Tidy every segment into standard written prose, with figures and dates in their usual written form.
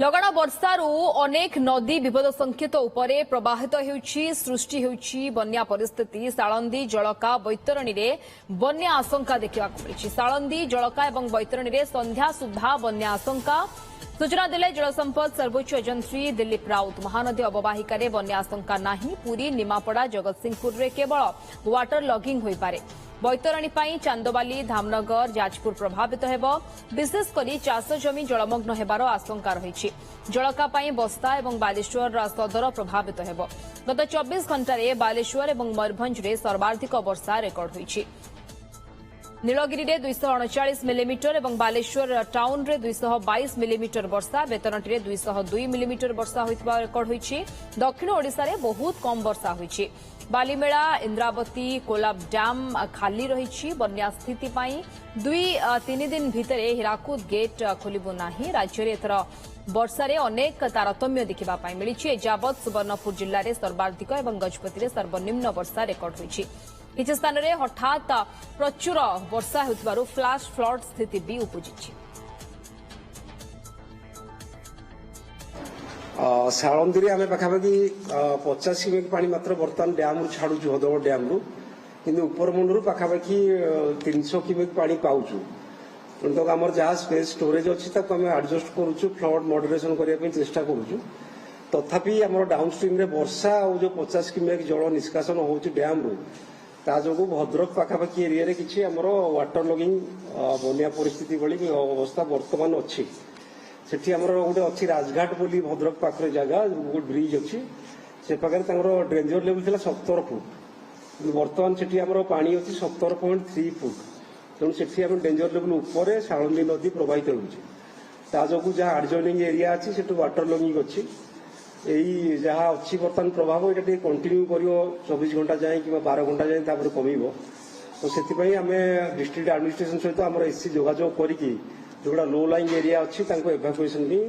लगाण वर्षारू अनेक नदी विपद संकेत उपरे प्रवाहित होउछि सृष्टि होउछि बन्या परिस्थिति साळंदी जळका बैतरणी रे बन्या आशंका देखा मिली साळंदी जळका और बैतरणी रे संध्या सुधा बन्या आशंका सूचना देले जलसंपद सर्वोच्च एजेंसी दिलीप राउत महानदी अववाहिकार बन्या आशंका नहीं पुरी निमापड़ा जगतसिंहपुर रे केवल वाटर लॉगिंग होई पारे बैतरणी चांदबाली धामनगर जाजपुर प्रभावित हेब विशेषकर चाष जमी जलमग्न हेबार आशंका रही जलका बस्ता और बालेश्वर सदर प्रभावित हेब गत 24 घंटे बालेश्वर और मयूरभंज में सर्वाधिक वर्षा रेकर्ड होईछि नीलगिरी में 239 मिलीमीटर और बालेश्वर टाउन में 222 मिलीमीटर वर्षा बेतनटी में 202 मिलीमीटर वर्षा होइतिबा रेकर्ड होईछि दक्षिण ओडिशा रे बहुत कम वर्षा होईछि बालीमेला इंद्रावती कोलाब डैम खाली रही बन्या स्थिति 2-3 दिन भितर हीराकुद गेट खोलिबो नाही राज्य में एथर वर्षा अनेक तारतम्य देखा मिली एजावत सुवर्णपुर जिले में सर्वाधिक और गजपति में सर्वनिम्न वर्षा रेकर्ड होईछि किछि स्थान में हठात प्रचुर वर्षा होतिबारु फ्लैश फ्लड स्थिति भी उपजिछि साळंदी आम पाखापाखि 50 क्यूमेक पानी मात्र बर्तमान डैम छाड़ू हदगड़ डैम रु कि उपरमुंडू पाखापाखि 300 क्यूमेक पानी पाऊँ तो आम जहाँ स्पेस स्टोरेज अच्छी आम आडजस्ट करुचु फ्लड मॉडरेशन करने चेष्टा करुचु तथापि आम डाउन स्ट्रीम रे वर्षा और जो 50 क्यूमेक जल निष्कासन हो डैम रु ता जो भद्रक पाखापाखि एरिया रे किछि हमर वाटर लॉगिंग बन्या परिस्थिति भली अवस्था वर्तमान अच्छी सेठी हमर गोटे अच्छी राजघाट बोली भद्रक पाखरे जगह गोटे ब्रिज अच्छी से पाखे डेंजर लेवल थिला 70 फुट वर्तमान सेठी हमर पानी अच्छी 17.3 फुट तेणु सेठी हम डेंजर लेवल ऊपर साळंदी नदी प्रवाहित होउछि ता जो जहाँ एडजॉइनिंग एरिया अच्छी सेठू वाटर लॉगिंग अच्छी यही जहाँ अच्छी बर्तमान प्रभाव ये कंटिन्यू कर 24 घंटा जाए कि 12 घंटा जाए कम तो से आम डिस्ट्रिक्ट एडमिनिस्ट्रेशन सहित आम एससी जोगाजोग करके जोड़ा लो लाइन एरिया अच्छी एभाकुएसन भी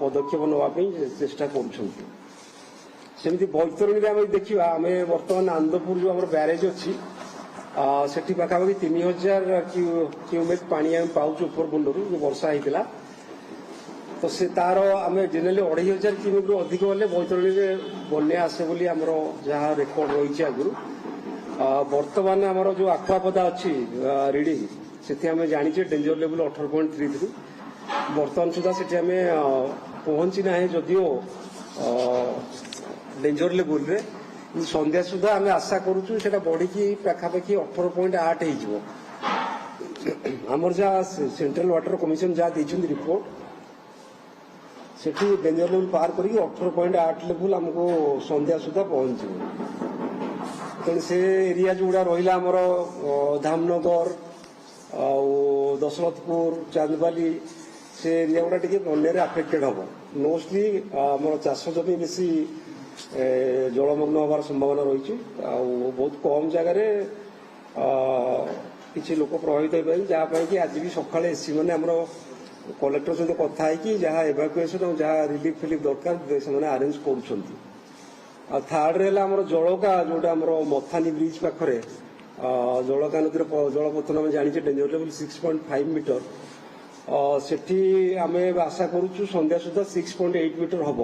पदक्षेप नापी चेष्टा करमती बैतरणी में देखा आम बर्तमान आनंदपुर जो आम ब्यारेज अच्छी से पाखापाखि 3000 क्यूमेक पानी आम पाऊँ उपर मुंडर जो वर्षा होता तो से तार आम जेनेली 2500 क्यूमेक रु अधिक हेल्ले बैतरणी में बन्या आसे बोली आमर जहाँ रेकर्ड रही आगु बर्तमान आमर जो आखुआपदा अच्छी रिडिंग से आम जाने डेंजर लेवल 18.33 बर्तमान सुधा से आम पहुंची ना जदियो डेंजर लेवल रे संध्या सुधा आम आशा करुचु से बढ़ी पाखापाखि 18.8 हो आमर जहाँ सेंट्रल वाटर कमिशन जहाँ देछन रिपोर्ट सेठी डेंजर लेवल पार करी 18.8 लेवल हमको संध्या सुधा पहुंचे तेणु से एरिया जोड़ा रहा आमर धामनगर दशरथपुर चांदबाली से एरिया गुड़ा टी बन्या आफेक्टेड हम मोस्टली आम चाष जमी बेसी जलमग्न हबार संभावना रही बहुत कम जगार किसी लोक प्रभावित हो जहाँपाई कि आज भी सका एससी मैंने आमर कलेक्टर सहित कथा है जहाँ एभाकुएसन और जहाँ रिलीफ फिलिफ दरकार से आरेंज कर थार्ड रहा आम जलका जोटा आम मथानी ब्रिज पाखे जलका नदी जलपतन आम जाने डेंजर लेवल 6.5 मीटर सेठी आम आशा करुचु संध्या सुधा 6.8 मीटर हम